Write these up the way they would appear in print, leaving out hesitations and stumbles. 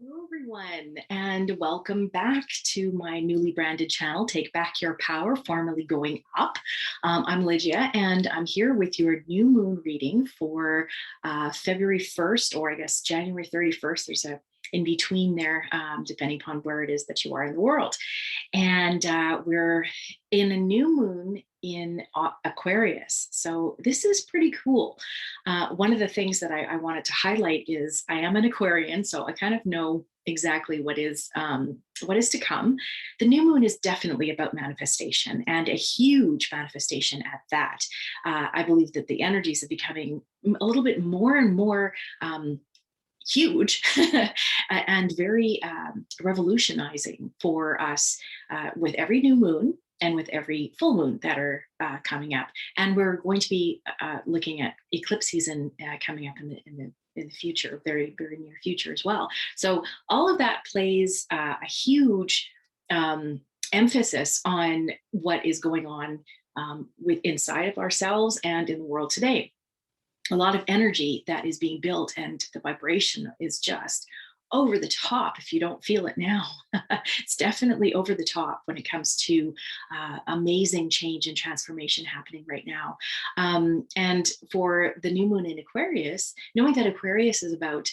Hello, everyone, and welcome back to my newly branded channel, Take Back Your Power, formerly Going Up. I'm Lygia, and I'm here with your new moon reading for February 1st, or I guess January 31st. There's a in between there, depending upon where it is that you are in the world. And we're in a new moon in Aquarius. So this is pretty cool. One of the things that I wanted to highlight is I am an Aquarian, so I kind of know exactly what is to come. The new moon is definitely about manifestation, and a huge manifestation at that. I believe that the energies are becoming a little bit more and more huge and very revolutionizing for us with every new moon and with every full moon that are coming up. And we're going to be looking at eclipse season coming up in the future, very, very near future as well. So all of that plays a huge emphasis on what is going on with inside of ourselves and in the world today. A lot of energy that is being built, and the vibration is just over the top if you don't feel it now. It's definitely over the top when it comes to amazing change and transformation happening right now. And for the new moon in Aquarius, knowing that Aquarius is about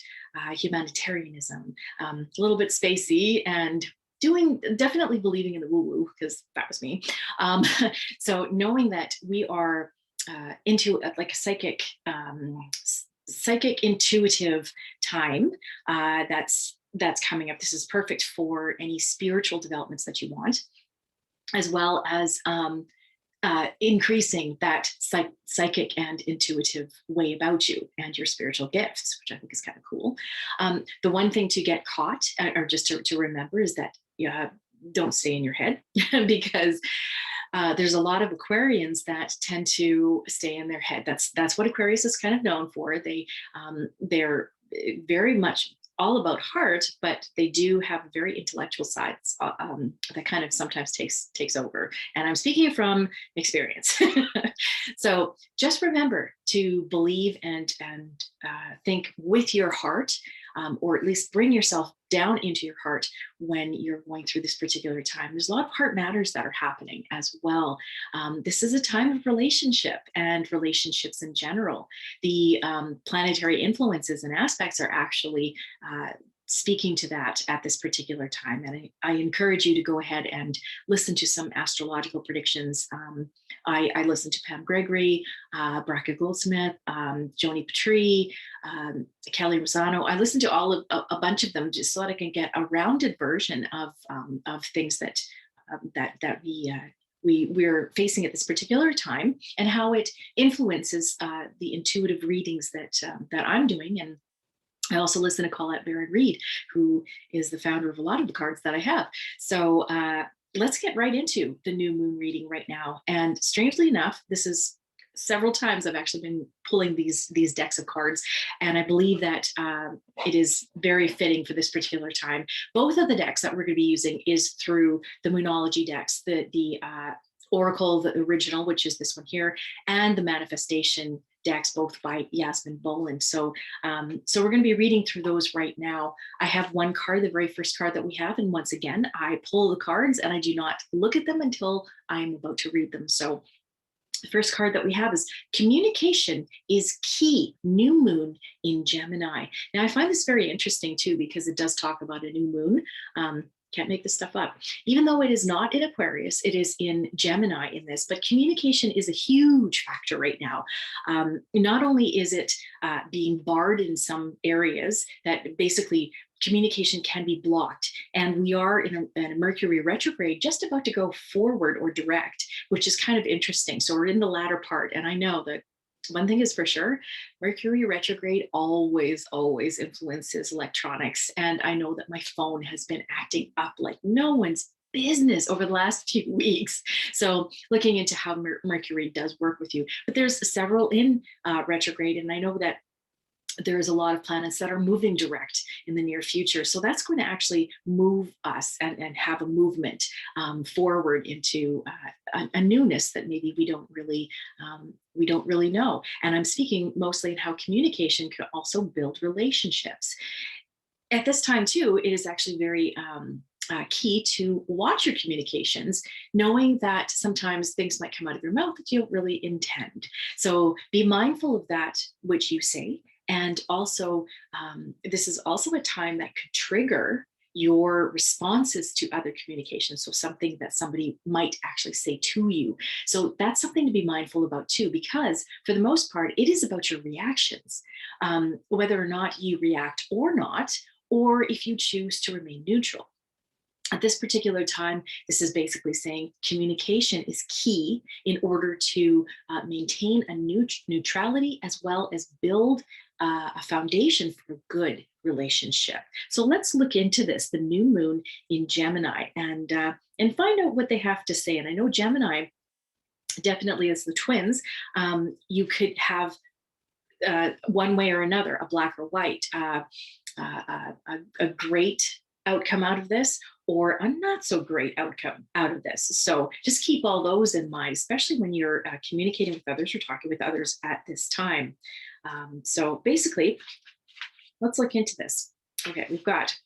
humanitarianism, a little bit spacey, and doing definitely believing in the woo woo, because that was me. Um, so knowing that we are into like a psychic intuitive time that's coming up. This is perfect for any spiritual developments that you want, as well as increasing that psychic and intuitive way about you and your spiritual gifts, which I think is kind of cool. The one thing to get caught, or just to remember, is that don't stay in your head because there's a lot of Aquarians that tend to stay in their head. That's what Aquarius is kind of known for. They're very much all about heart, but they do have very intellectual sides that kind of sometimes takes over. And I'm speaking from experience. So just remember to believe and think with your heart, or at least bring yourself down into your heart when you're going through this particular time. There's a lot of heart matters that are happening as well. This is a time of relationship and relationships in general. The planetary influences and aspects are actually speaking to that at this particular time. And I encourage you to go ahead and listen to some astrological predictions. I listened to Pam Gregory, Braca Goldsmith, Joni Petrie, Kelly Rosano. I listened to all of a bunch of them just so that I can get a rounded version of things that we're facing at this particular time, and how it influences the intuitive readings that I'm doing. And I also listen to Colette Baron Reed, who is the founder of a lot of the cards that I have. So let's get right into the new moon reading right now. And strangely enough, this is several times I've actually been pulling these decks of cards, and I believe that it is very fitting for this particular time. Both of the decks that we're going to be using is through the Moonology decks, the Oracle, the original, which is this one here, and the Manifestation decks, both by Yasmin Boland. So we're going to be reading through those right now. I have one card, the very first card that we have, and once again, I pull the cards and I do not look at them until I'm about to read them. So the first card that we have is communication is key, new moon in Gemini. Now, I find this very interesting too, because it does talk about a new moon. Can't make this stuff up. Even though it is not in Aquarius, it is in Gemini in this, but communication is a huge factor right now. Not only is it being barred in some areas, that basically communication can be blocked. And we are in a Mercury retrograde just about to go forward or direct, which is kind of interesting. So we're in the latter part. And I know that one thing is for sure, Mercury retrograde always influences electronics. And I know that my phone has been acting up like no one's business over the last few weeks. So looking into how Mercury does work with you. But there's several in retrograde. And I know that there's a lot of planets that are moving direct in the near future. So that's going to actually move us and have a movement forward into a newness that maybe we don't really know. And I'm speaking mostly in how communication can also build relationships. At this time too, it is actually very key to watch your communications, knowing that sometimes things might come out of your mouth that you don't really intend. So be mindful of that which you say. And also, this is also a time that could trigger your responses to other communications. So, something that somebody might actually say to you. So, that's something to be mindful about too, because for the most part, it is about your reactions, whether or not you react or not, or if you choose to remain neutral. At this particular time, this is basically saying communication is key in order to maintain a neutrality as well as build a foundation for a good relationship. So let's look into this, the new moon in Gemini, and find out what they have to say. And I know Gemini definitely is the twins. You could have one way or another, a black or white, a great outcome out of this or a not so great outcome out of this. So just keep all those in mind, especially when you're communicating with others or talking with others at this time. So basically, let's look into this. Okay, we've got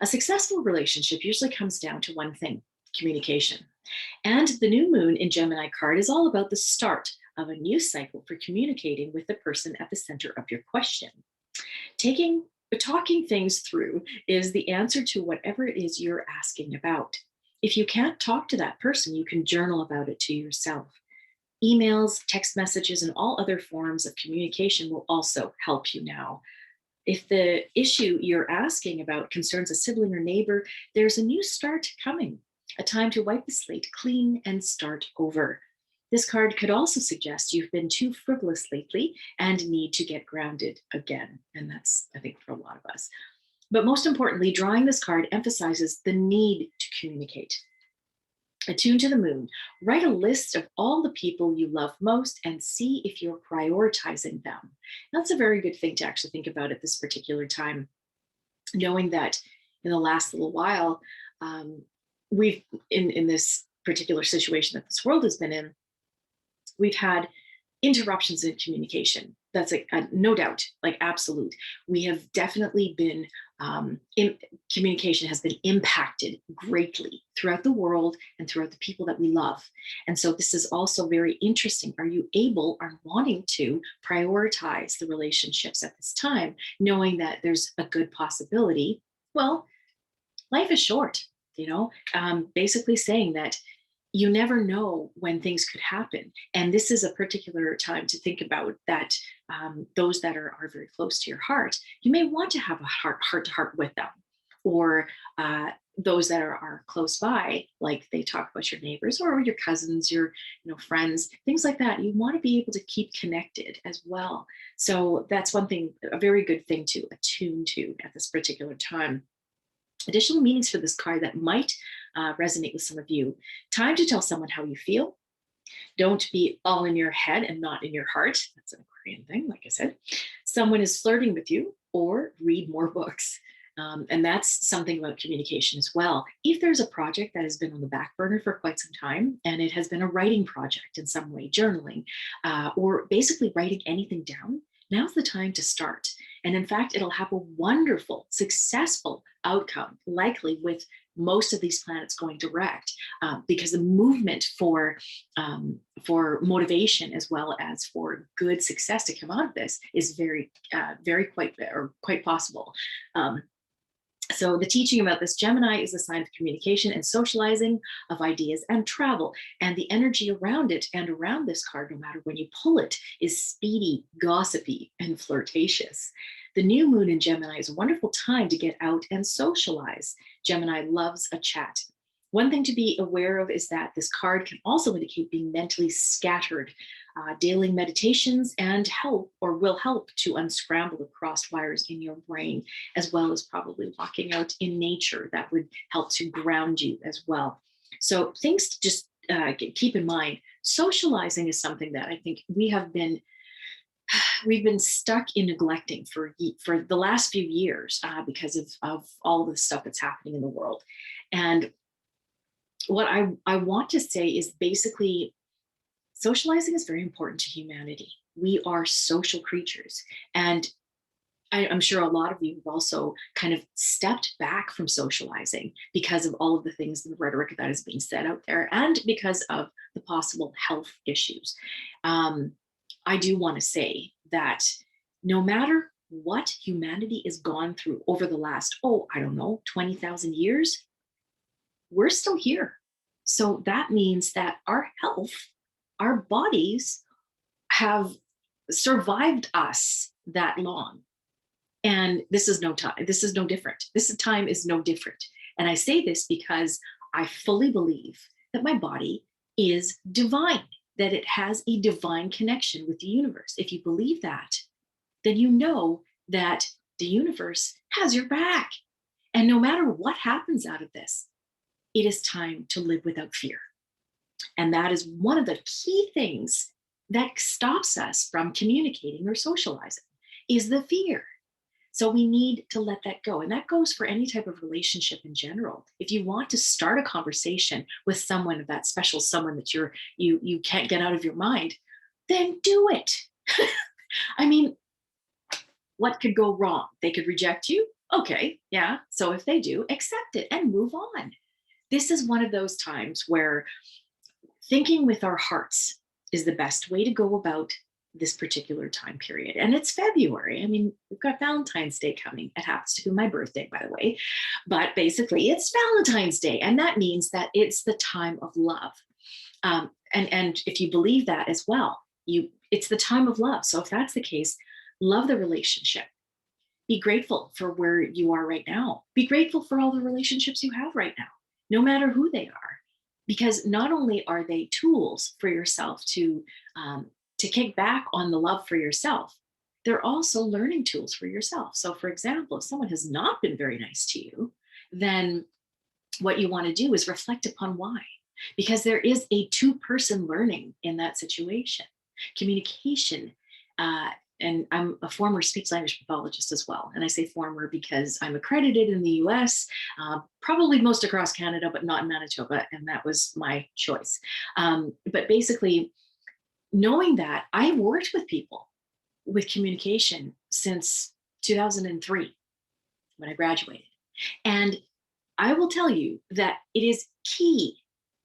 a successful relationship usually comes down to one thing: communication. And the new moon in Gemini card is all about the start of a new cycle for communicating with the person at the center of your question. Taking Talking things through is the answer to whatever it is you're asking about. If you can't talk to that person, you can journal about it to yourself. Emails, text messages, and all other forms of communication will also help you now. If the issue you're asking about concerns a sibling or neighbor, there's a new start coming, a time to wipe the slate clean and start over. This card could also suggest you've been too frivolous lately and need to get grounded again. And that's, I think, for a lot of us. But most importantly, drawing this card emphasizes the need to communicate. Attune to the moon, write a list of all the people you love most and see if you're prioritizing them. That's a very good thing to actually think about at this particular time, knowing that in the last little while, we've, in this particular situation that this world has been in, we've had interruptions in communication. That's no doubt, like absolute. We have definitely been, communication has been impacted greatly throughout the world and throughout the people that we love. And so this is also very interesting. Are you able or wanting to prioritize the relationships at this time, knowing that there's a good possibility? Well, life is short, basically saying that you never know when things could happen. And this is a particular time to think about that. Those that are very close to your heart, you may want to have a heart to heart with them, or those that are close by, like they talk about your neighbors or your cousins, your friends, things like that. You want to be able to keep connected as well. So that's one thing, a very good thing to attune to at this particular time. Additional meanings for this card that might resonate with some of you. Time to tell someone how you feel. Don't be all in your head and not in your heart. That's an Aquarian thing, like I said. Someone is flirting with you, or read more books. And that's something about communication as well. If there's a project that has been on the back burner for quite some time, and it has been a writing project in some way, journaling, or basically writing anything down, now's the time to start. And in fact, it'll have a wonderful, successful outcome, likely with most of these planets going direct, because the movement for motivation as well as for good success to come out of this is quite possible. So the teaching about this Gemini is a sign of communication and socializing, of ideas and travel. And the energy around it and around this card, no matter when you pull it, is speedy, gossipy, and flirtatious. The new moon in Gemini is a wonderful time to get out and socialize. Gemini loves a chat. One thing to be aware of is that this card can also indicate being mentally scattered. Daily meditations will help to unscramble the crossed wires in your brain, as well as probably walking out in nature. That would help to ground you as well. So things to just keep in mind. Socializing is something that I think we've been stuck in neglecting for the last few years because of all the stuff that's happening in the world. And what I want to say is basically, socializing is very important to humanity. We are social creatures. And I'm sure a lot of you have also kind of stepped back from socializing because of all of the things, the rhetoric that is being said out there, and because of the possible health issues. Um, I do want to say that no matter what humanity has gone through over the last, oh, I don't know, 20,000 years, we're still here. So that means that our health, our bodies have survived us that long. And this is no time. This is no different. This time is no different. And I say this because I fully believe that my body is divine, that it has a divine connection with the universe. If you believe that, then you know that the universe has your back. And no matter what happens out of this, it is time to live without fear. And that is one of the key things that stops us from communicating or socializing is the fear. So we need to let that go. And that goes for any type of relationship in general. If you want to start a conversation with someone, that special someone that you can't get out of your mind, then do it. I mean, what could go wrong? They could reject you. Okay, yeah. So if they do, accept it and move on. This is one of those times where thinking with our hearts is the best way to go about this particular time period. And it's February. I mean, we've got Valentine's Day coming. It happens to be my birthday, by the way. But basically, it's Valentine's Day. And that means that it's the time of love. And if you believe that as well, it's the time of love. So if that's the case, love the relationship. Be grateful for where you are right now. Be grateful for all the relationships you have right now, no matter who they are, because not only are they tools for yourself to kick back on the love for yourself, they're also learning tools for yourself. So, for example, if someone has not been very nice to you, then what you want to do is reflect upon why, because there is a two-person learning in that situation. Communication. And I'm a former speech language pathologist as well. And I say former because I'm accredited in the US, probably most across Canada, but not in Manitoba. And that was my choice. But basically, knowing that, I've worked with people with communication since 2003 when I graduated. And I will tell you that it is key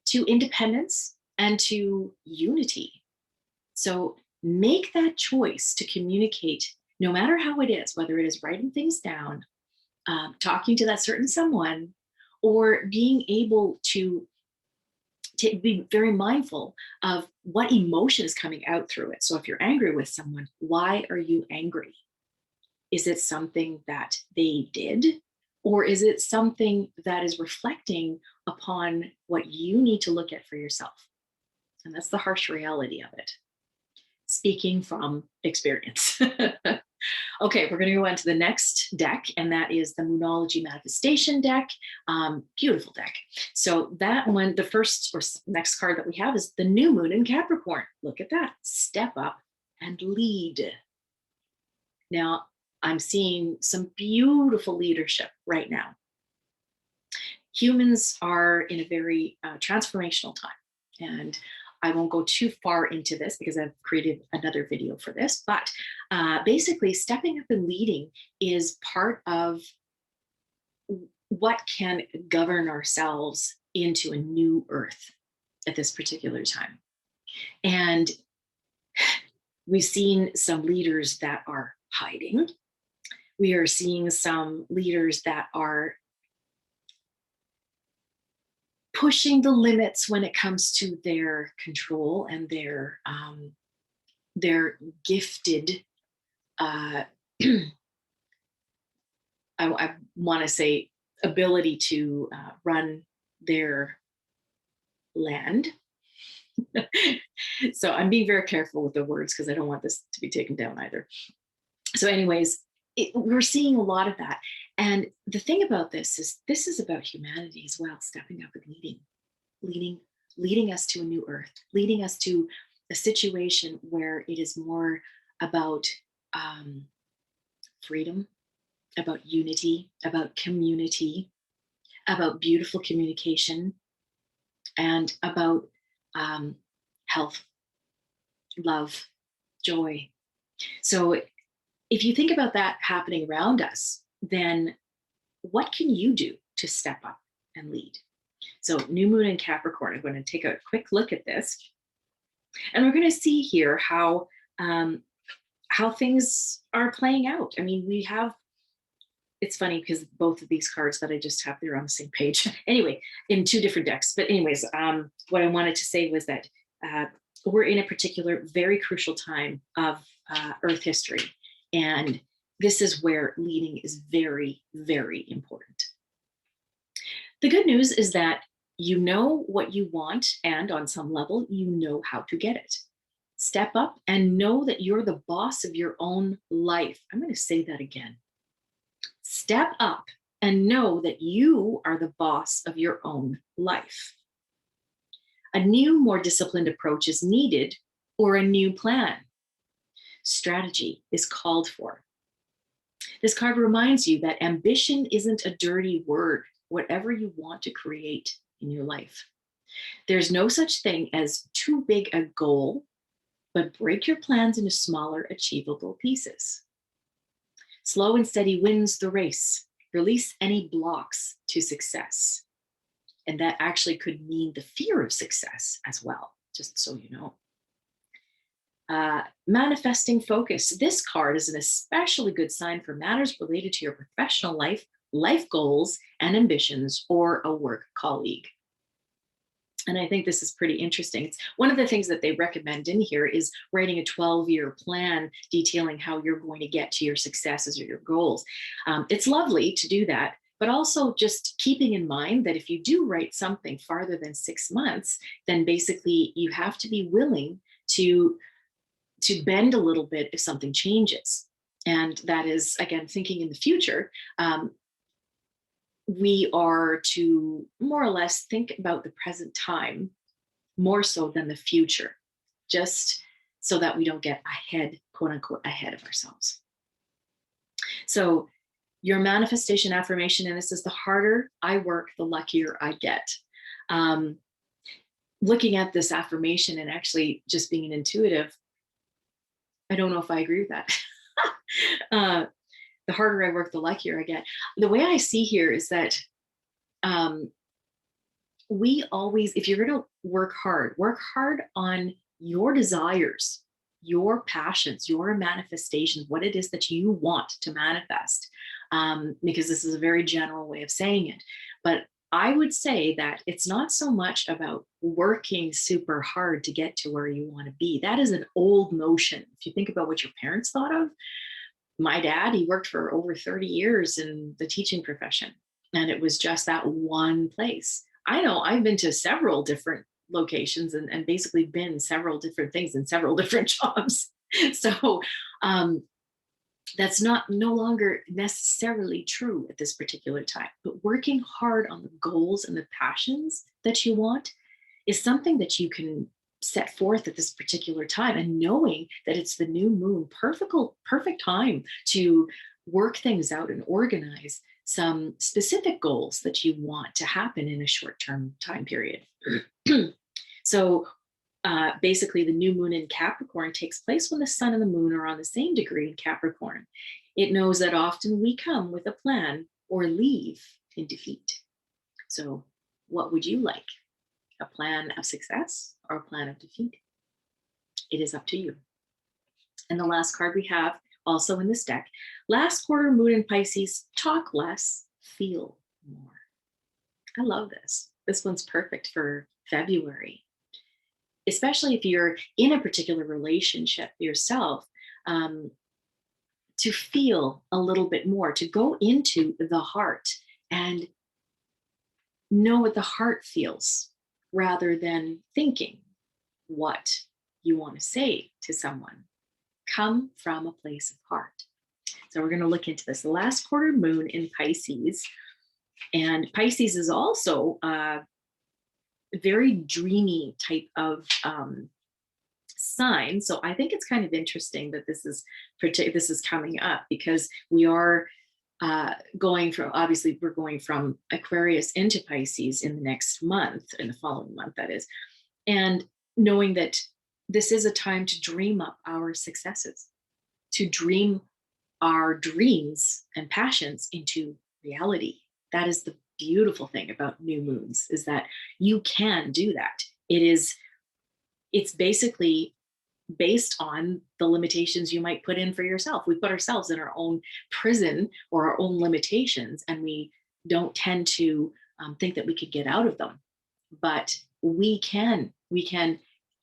to independence and to unity. So make that choice to communicate, no matter how it is, whether it is writing things down, talking to that certain someone, or being able to be very mindful of what emotion is coming out through it. So if you're angry with someone, why are you angry? Is it something that they did? Or is it something that is reflecting upon what you need to look at for yourself? And that's the harsh reality of it. Speaking from experience. Okay, we're going to go on to the next deck, and that is the Moonology Manifestation deck. Beautiful deck. So that one, the first or next card that we have is the new moon in Capricorn. Look at that. Step up and lead. Now, I'm seeing some beautiful leadership right now. Humans are in a very transformational time. And I won't go too far into this because I've created another video for this, but basically stepping up and leading is part of what can govern ourselves into a new earth at this particular time. And we've seen some leaders that are hiding. We are seeing some leaders that are pushing the limits when it comes to their control and their gifted I want to say ability to run their land. So I'm being very careful with the words because I don't want this to be taken down either. So anyways, we're seeing a lot of that. And the thing about this is about humanity as well, stepping up and leading us to a new earth, leading us to a situation where it is more about freedom, about unity, about community, about beautiful communication, and about health, love, joy. So if you think about that happening around us, then what can you do to step up and lead? So, new moon in Capricorn, I'm going to take a quick look at this, and we're going to see here um, how things are playing out. I mean, we have, it's funny because both of these cards that I just have, they're on the same page. Anyway, in two different decks. But anyways, what I wanted to say was that uh, we're in a particular, very crucial time of Earth history. And this is where leading is very, very important. The good news is that you know what you want, and on some level, you know how to get it. Step up and know that you're the boss of your own life. I'm going to say that again. Step up and know that you are the boss of your own life. A new, more disciplined approach is needed, or a new plan. Strategy is called for. This card reminds you that ambition isn't a dirty word, whatever you want to create in your life. There's no such thing as too big a goal, but break your plans into smaller, achievable pieces. Slow and steady wins the race. Release any blocks to success. And that actually could mean the fear of success as well, just so you know. Manifesting focus. This card is an especially good sign for matters related to your professional life, life goals and ambitions, or a work colleague. And I think this is pretty interesting. It's one of the things that they recommend in here is writing a 12-year plan detailing how you're going to get to your successes or your goals. It's lovely to do that, but also just keeping in mind that if you do write something farther than 6 months, then basically you have to be willing to bend a little bit if something changes. And that is, again, thinking in the future. We are to more or less think about the present time more so than the future, just so that we don't get ahead, quote unquote, ahead of ourselves. So your manifestation affirmation, and this is the harder I work, the luckier I get. Looking at this affirmation and actually just being an intuitive, I don't know if I agree with that. The harder I work, the luckier I get. The way I see here is that we always, if you're going to work hard on your desires, your passions, your manifestations, what it is that you want to manifest, because this is a very general way of saying it. But I would say that it's not so much about working super hard to get to where you want to be. That is an old notion. If you think about what your parents thought of, my dad, he worked for over 30 years in the teaching profession, and it was just that one place. I know I've been to several different locations and basically been several different things in several different jobs. So that's no longer necessarily true at this particular time. But working hard on the goals and the passions that you want is something that you can set forth at this particular time, and knowing that it's the new moon, perfect time to work things out and organize some specific goals that you want to happen in a short-term time period. So basically, the new moon in Capricorn takes place when the sun and the moon are on the same degree in Capricorn. It knows that often we come with a plan or leave in defeat. So what would you like? A plan of success or a plan of defeat? It is up to you. And the last card we have also in this deck, last quarter moon in Pisces, talk less, feel more. I love this. This one's perfect for February, especially if you're in a particular relationship yourself, to feel a little bit more, to go into the heart and know what the heart feels rather than thinking what you want to say to someone. Come from a place of heart. So we're going to look into this. The last quarter moon in Pisces, and Pisces is also a very dreamy type of sign. So I think it's kind of interesting that this is coming up, because we are going from, obviously we're going from Aquarius into Pisces in the next month, in the following month, that is, and knowing that this is a time to dream up our successes, to dream our dreams and passions into reality. That is the beautiful thing about new moons, is that you can do that. It's basically based on the limitations you might put in for yourself. We put ourselves in our own prison or our own limitations, and we don't tend to think that we could get out of them. But we can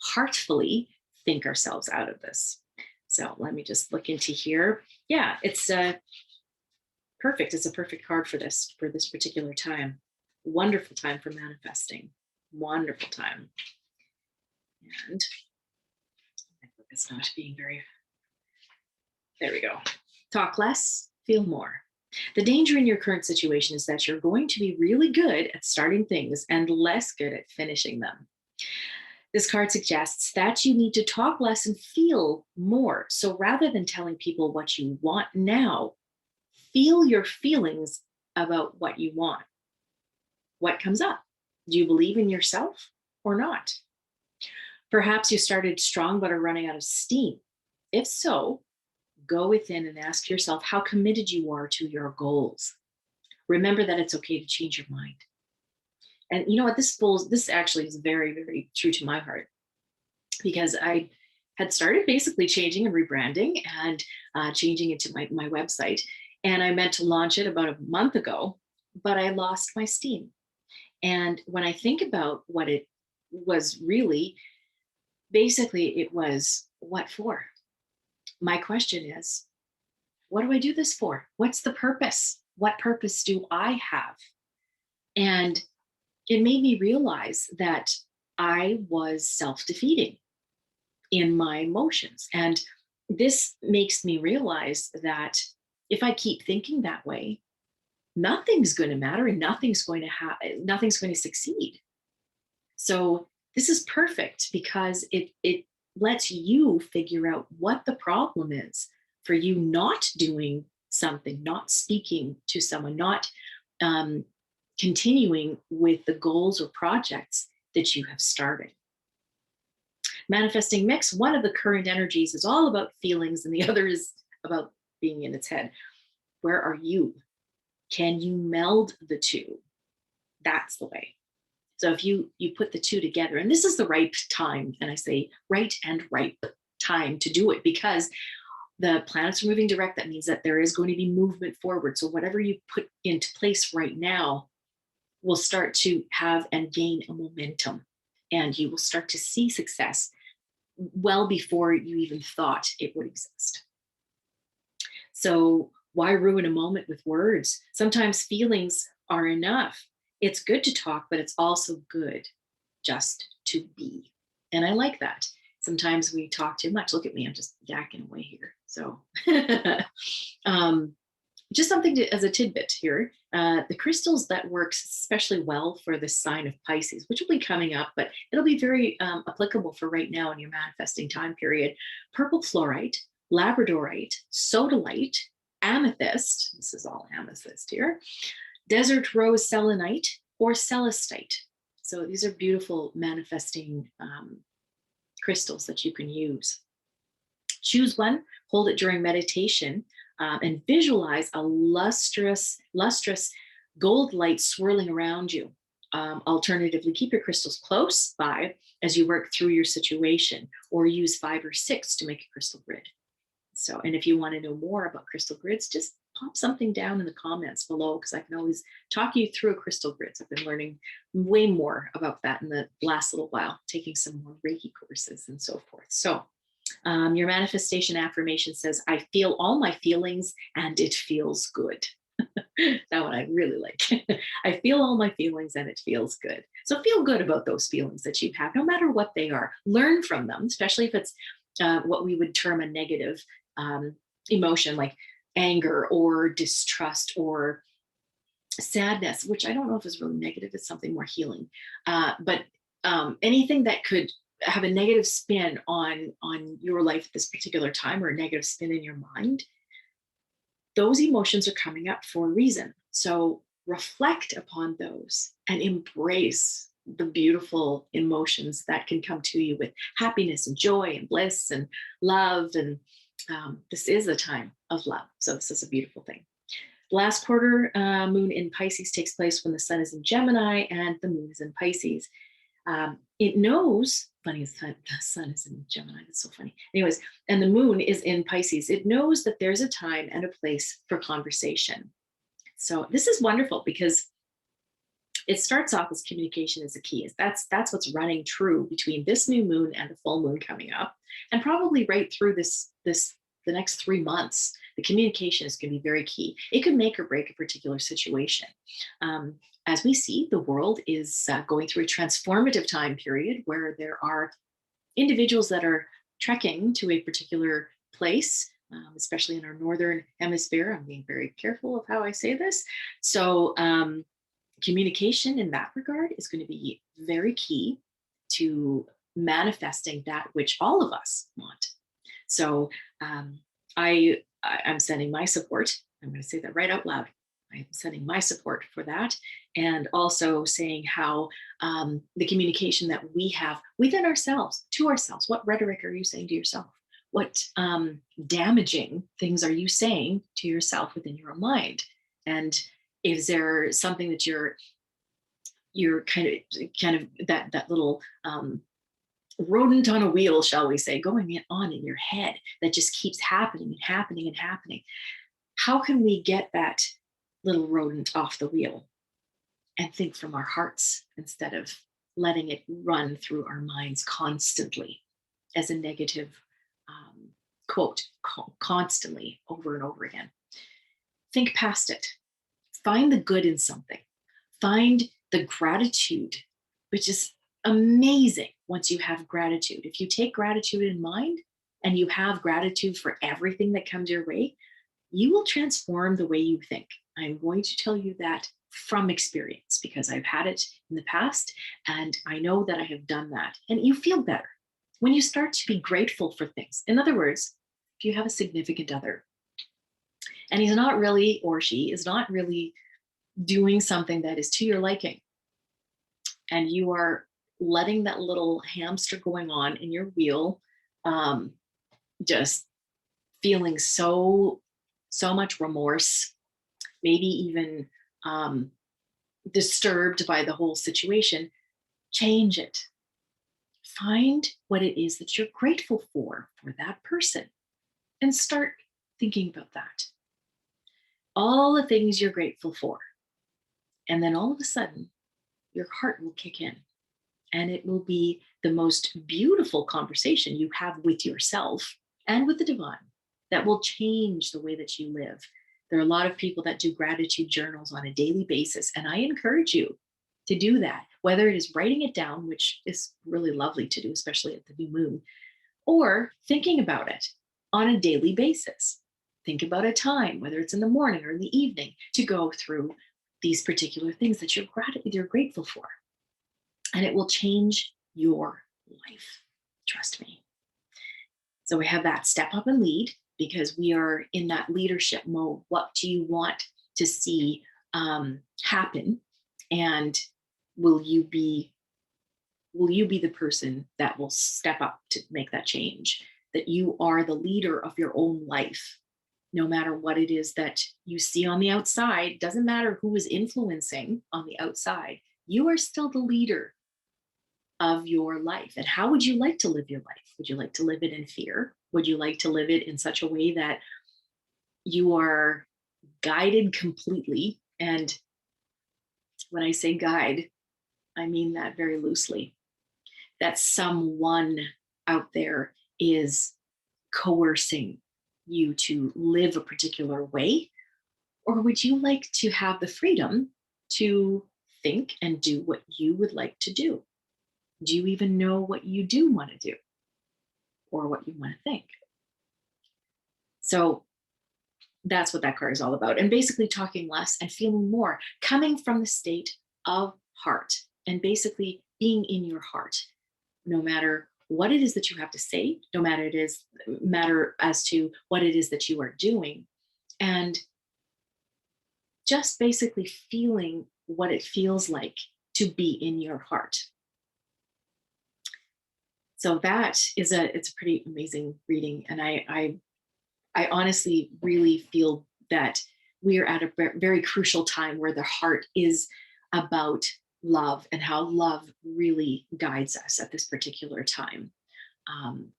heartfully think ourselves out of this. So let me just look into here. Yeah, it's perfect. It's a perfect card for this particular time. Wonderful time for manifesting. Wonderful time. And it's not being very, there we go. Talk less, feel more. The danger in your current situation is that you're going to be really good at starting things and less good at finishing them. This card suggests that you need to talk less and feel more. So rather than telling people what you want now, feel your feelings about what you want. What comes up? Do you believe in yourself or not? Perhaps you started strong but are running out of steam. If so, go within and ask yourself how committed you are to your goals. Remember that it's okay to change your mind. And you know what? This actually is very, very true to my heart, because I had started basically changing and rebranding and changing it to my website. And I meant to launch it about a month ago, but I lost my steam. And when I think about what it was really, basically it was, what for? My question is, what do I do this for? What's the purpose? What purpose do I have? And it made me realize that I was self-defeating in my emotions. And this makes me realize that if I keep thinking that way, nothing's going to matter and nothing's going to succeed. So this is perfect because it lets you figure out what the problem is for you not doing something, not speaking to someone, not continuing with the goals or projects that you have started. Manifesting mix, one of the current energies is all about feelings and the other is about being in its head. Where are you? Can you meld the two? That's the way. So if you put the two together, and this is the ripe time, and I say right and ripe time to do it, because the planets are moving direct. That means that there is going to be movement forward. So whatever you put into place right now will start to have and gain a momentum, and you will start to see success well before you even thought it would exist. So why ruin a moment with words? Sometimes feelings are enough. It's good to talk, but it's also good just to be. And I like that. Sometimes we talk too much. Look at me, I'm just yakking away here. So just something as a tidbit here. The crystals that works especially well for the sign of Pisces, which will be coming up, but it'll be very applicable for right now in your manifesting time period. Purple fluorite, labradorite, sodalite, amethyst, this is all amethyst here, desert rose selenite, or celestite. So these are beautiful manifesting crystals that you can use. Choose one, hold it during meditation, and visualize a lustrous gold light swirling around you. Alternatively, keep your crystals close by as you work through your situation, or use 5 or 6 to make a crystal grid. So, and if you want to know more about crystal grids, just pop something down in the comments below, because I can always talk you through a crystal grids. I've been learning way more about that in the last little while, taking some more Reiki courses and so forth. So your manifestation affirmation says, I feel all my feelings and it feels good. That one I really like. I feel all my feelings and it feels good. So feel good about those feelings that you have, no matter what they are. Learn from them, especially if it's what we would term a negative emotion, like anger or distrust or sadness, which I don't know if is really negative. It's something more healing. But anything that could have a negative spin on your life at this particular time, or a negative spin in your mind, those emotions are coming up for a reason. So reflect upon those and embrace the beautiful emotions that can come to you with happiness and joy and bliss and love and This is a time of love. So this is a beautiful thing. Last quarter moon in Pisces takes place when the sun is in Gemini and the moon is in Pisces. It knows, funny, the sun is in Gemini. That's so funny. Anyways, and the moon is in Pisces. It knows that there's a time and a place for conversation. So this is wonderful because it starts off as communication is a key. That's what's running true between this new moon and the full moon coming up, and probably right through the next 3 months. The communication is going to be very key. It could make or break a particular situation. As we see, the world is going through a transformative time period where there are individuals that are trekking to a particular place, especially in our northern hemisphere. I'm being very careful of how I say this. So communication in that regard is going to be very key to manifesting that which all of us want. So I'm sending my support. I'm going to say that right out loud. I'm sending my support for that, and also saying how the communication that we have within ourselves, to ourselves. What rhetoric are you saying to yourself? What damaging things are you saying to yourself within your own mind? And is there something that you're kind of that little rodent on a wheel, shall we say, going on in your head that just keeps happening and happening and happening? How can we get that little rodent off the wheel and think from our hearts instead of letting it run through our minds constantly as a negative quote, constantly over and over again? Think past it. Find the good in something. Find the gratitude, which is amazing once you have gratitude. If you take gratitude in mind and you have gratitude for everything that comes your way, you will transform the way you think. I'm going to tell you that from experience because I've had it in the past and I know that I have done that. And you feel better when you start to be grateful for things. In other words, if you have a significant other and he's not really, or she is not really doing something that is to your liking, and you are letting that little hamster going on in your wheel, just feeling so much remorse, maybe even disturbed by the whole situation, change it. Find what it is that you're grateful for that person and start thinking about that. All the things you're grateful for. And then all of a sudden, your heart will kick in and it will be the most beautiful conversation you have with yourself and with the divine that will change the way that you live. There are a lot of people that do gratitude journals on a daily basis, and I encourage you to do that, whether it is writing it down, which is really lovely to do, especially at the new moon, or thinking about it on a daily basis. Think about a time, whether it's in the morning or in the evening, to go through these particular things that you're grateful for. And it will change your life. Trust me. So we have that step up and lead because we are in that leadership mode. What do you want to see happen? And will you be the person that will step up to make that change? That you are the leader of your own life, no matter what it is that you see on the outside. Doesn't matter who is influencing on the outside. You are still the leader of your life. And how would you like to live your life? Would you like to live it in fear? Would you like to live it in such a way that you are guided completely? And when I say guide, I mean that very loosely. That someone out there is coercing you to live a particular way? Or would you like to have the freedom to think and do what you would like to do? Do you even know what you do want to do or what you want to think? So that's what that card is all about. And basically talking less and feeling more, coming from the state of heart and basically being in your heart, no matter what it is that you have to say, no matter as to what it is that you are doing, and just basically feeling what it feels like to be in your heart. So that is it's a pretty amazing reading, and I I honestly really feel that we are at a very crucial time where the heart is about love and how love really guides us at this particular time. Um,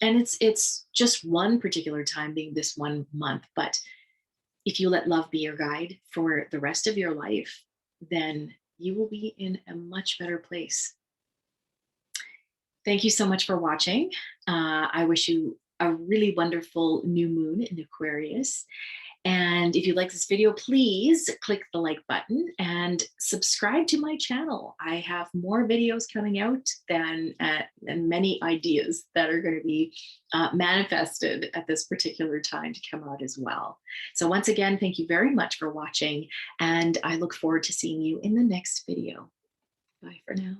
and it's just one particular time being this 1 month, but if you let love be your guide for the rest of your life, then you will be in a much better place. Thank you so much for watching. I wish you a really wonderful new moon in Aquarius. And if you like this video, please click the like button and subscribe to my channel. I have more videos coming out and many ideas that are going to be manifested at this particular time to come out as well. So once again, thank you very much for watching, and I look forward to seeing you in the next video. Bye for now.